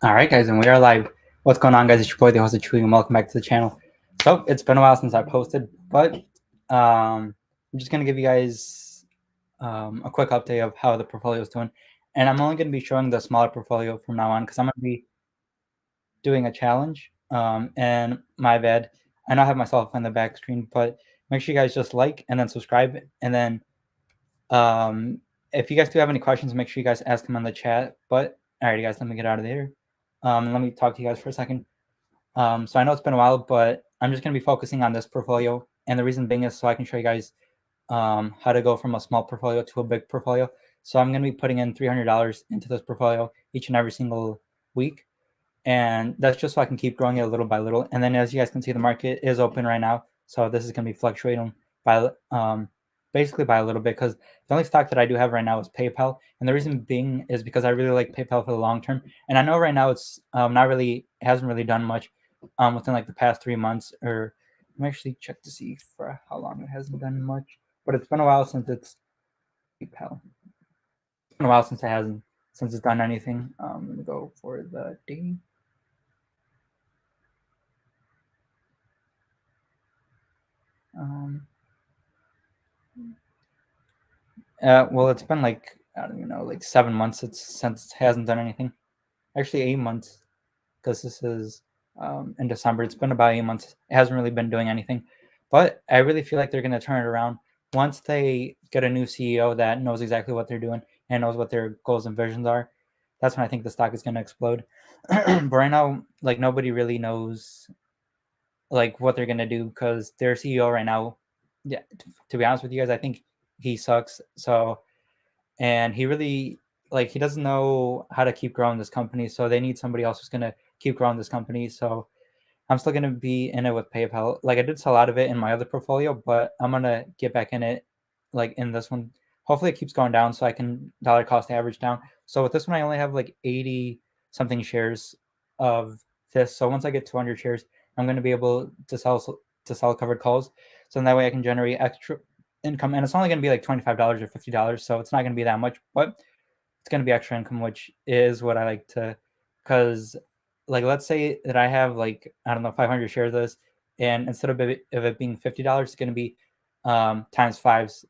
All right, guys, and we are live. What's going on, guys? It's your boy, the host of Chewy, and welcome back to the channel. So it's been a while since I posted, but I'm just gonna give you guys a quick update of how the portfolio is doing, and I'm only gonna be showing the smaller portfolio from now on because I'm gonna be doing a challenge. And my bad, I know I have myself on the back screen, but make sure you guys just like and then subscribe, and then um, if you guys do have any questions, make sure you guys ask them in the chat. But alrighty, guys, let me get out of there. Let me talk to you guys for a second. So I know it's been a while, but I'm just going to be focusing on this portfolio. And the reason being is so I can show you guys how to go from a small portfolio to a big portfolio. So I'm going to be putting in $300 into this portfolio each and every single week. And that's just so I can keep growing it little by little. And then as you guys can see, the market is open right now. So this is going to be fluctuating by basically by a little bit because the only stock that I do have right now is PayPal. And the reason being is because I really like PayPal for the long term. And I know right now it's not really, hasn't really done much within like the past 3 months. Or let me actually check to see for how long it hasn't done much. But it's been a while since it's PayPal. It's been a while since it hasn't, since it's done anything. Let me go for the day. Um, well, it's been like I don't even know, like 7 months. It's since it hasn't done anything. Actually, 8 months because this is in December. It's been about 8 months. It hasn't really been doing anything, but I really feel like they're going to turn it around once they get a new CEO that knows exactly what they're doing and knows what their goals and visions are. That's when I think the stock is going to explode. But right now, like nobody really knows like what they're going to do because their CEO right now, yeah, to be honest with you guys, I think he sucks. So and he really like he doesn't know how to keep growing this company, so they need somebody else who's going to keep growing this company. So I'm still going to be in it with PayPal. Like I did sell out of it in my other portfolio, but I'm going to get back in it like in this one. Hopefully it keeps going down so I can dollar cost average down. So with this one I only have like 80 something shares of this. So once I get 200 shares, I'm going to be able to sell covered calls. So that way I can generate extra income, and it's only going to be like $25 or $50, so it's not going to be that much, but it's going to be extra income, which is what I like to, because like let's say that I have like I don't know 500 shares of this, and instead of it being $50, it's going to be times fives,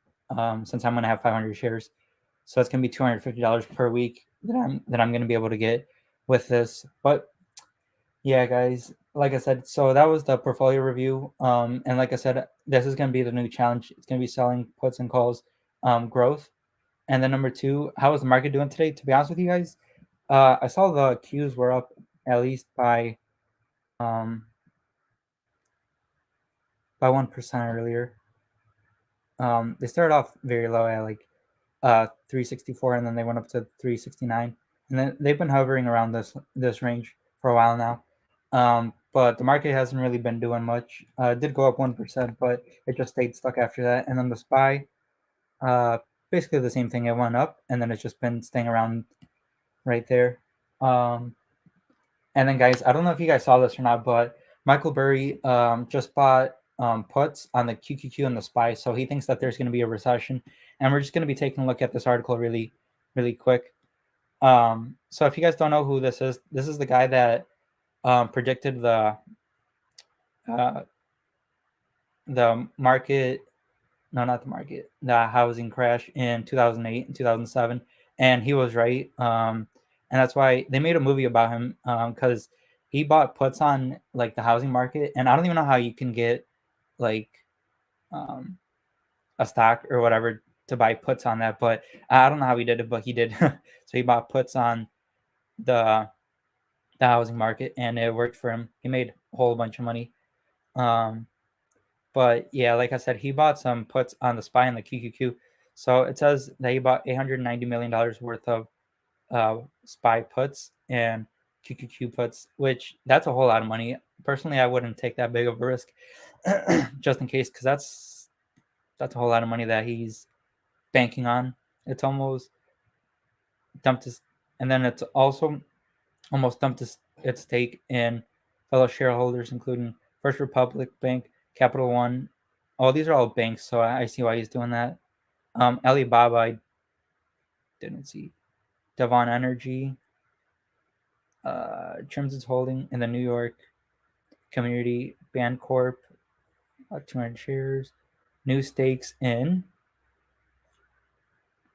since I'm going to have 500 shares, so it's going to be $250 per week that I'm going to be able to get with this. But yeah, guys, like I said, so that was the portfolio review. And like I said, this is going to be the new challenge. It's going to be selling puts and calls, growth. And then number two, how is the market doing today? To be honest with you guys, I saw the Qs were up at least um, by 1% earlier. They started off very low at like 364, and then they went up to 369, and then they've been hovering around this range for a while now. But the market hasn't really been doing much. It did go up 1%, but it just stayed stuck after that. And then the SPY, uh, basically the same thing. It went up, and then it's just been staying around right there. Um, and then, guys, I don't know if you guys saw this or not, but Michael Burry just bought puts on the QQQ and the SPY. So he thinks that there's going to be a recession. And we're just going to be taking a look at this article really, really quick. So if you guys don't know who this is the guy that predicted uh, the market, no, not the market, the housing crash in 2008 and 2007. And he was right. And that's why they made a movie about him, because he bought puts on like the housing market. And I don't even know how you can get like um, a stock or whatever to buy puts on that. But I don't know how he did it, but he did. So he bought puts on the the housing market, and it worked for him. He made a whole bunch of money. Um, but yeah, like I said, he bought some puts on the SPY and the QQQ. So it says that he bought $890 million worth of SPY puts and QQQ puts, which that's a whole lot of money. Personally, I wouldn't take that big of a risk, just in case, because that's a whole lot of money that he's banking on. It's almost dumped his, and then it's also almost dumped its stake in fellow shareholders, including First Republic Bank, Capital One. Oh, these are all banks, so I see why he's doing that. Alibaba, I didn't see. Devon Energy, Trimson's holding in the New York Community Bancorp, 200 shares. New stakes in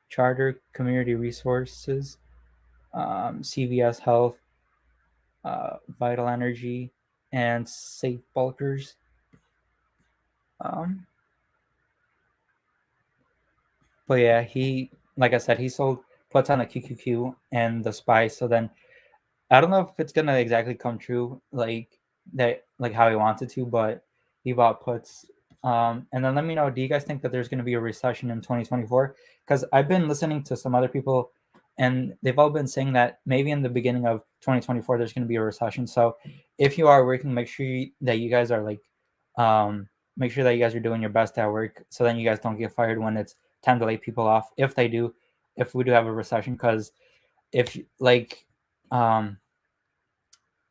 Charter Community Resources, CVS Health, Vital Energy, and Safe Bulkers. But yeah, like I said, he sold puts on the QQQ and the SPY. So then I don't know if it's gonna exactly come true like that, like how he wants it to, but he bought puts. And then let me know, do you guys think that there's gonna be a recession in 2024? Because I've been listening to some other people and they've all been saying that maybe in the beginning of 2024 there's gonna be a recession. So if you are working, make sure that you guys are like make sure that you guys are doing your best at work so then you guys don't get fired when it's time to lay people off. If they do, if we do have a recession, because if like um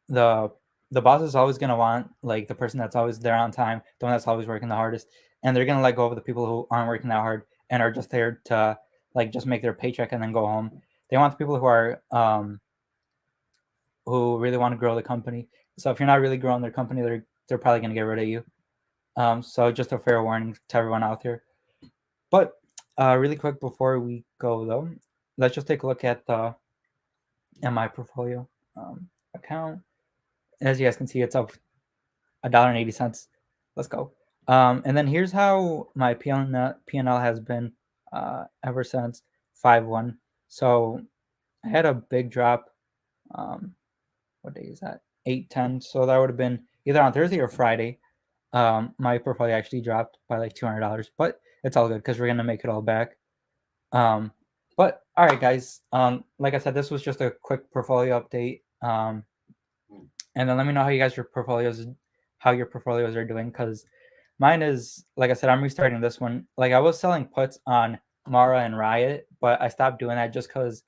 the the boss is always gonna want like the person that's always there on time, the one that's always working the hardest, and they're gonna let go of the people who aren't working that hard and are just there to like just make their paycheck and then go home. They want the people who are who really want to grow the company. So if you're not really growing their company, they're probably gonna get rid of you. So just a fair warning to everyone out there. But really quick before we go though, let's just take a look at the MI portfolio account. As you guys can see, it's up $1.80. Let's go. And then here's how my P&L has been ever since 5/1. So I had a big drop. What day is that? 8/10. So that would have been either on Thursday or Friday. My portfolio actually dropped by like $200, but it's all good because we're gonna make it all back. But all right, guys. Like I said, this was just a quick portfolio update. And then let me know how your portfolios are doing, because mine is, like I said, I'm restarting this one. Like I was selling puts on Mara and Riot, but I stopped doing that just because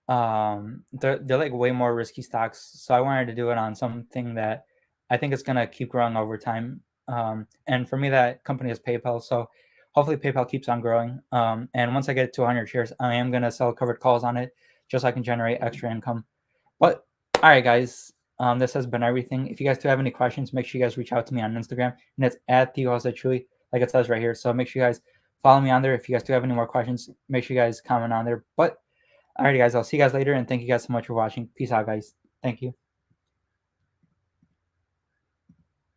they're like way more risky stocks. So I wanted to do it on something that I think is gonna keep growing over time. And for me, that company is PayPal. So hopefully PayPal keeps on growing. And once I get to 100 shares, I am gonna sell covered calls on it just so I can generate extra income. But all right, guys, this has been everything. If you guys do have any questions, make sure you guys reach out to me on Instagram, and it's at Truly, like it says right here. So make sure you guys follow me on there. If you guys do have any more questions, make sure you guys comment on there. But all right, guys, I'll see you guys later, and thank you guys so much for watching. Peace out, guys. Thank you.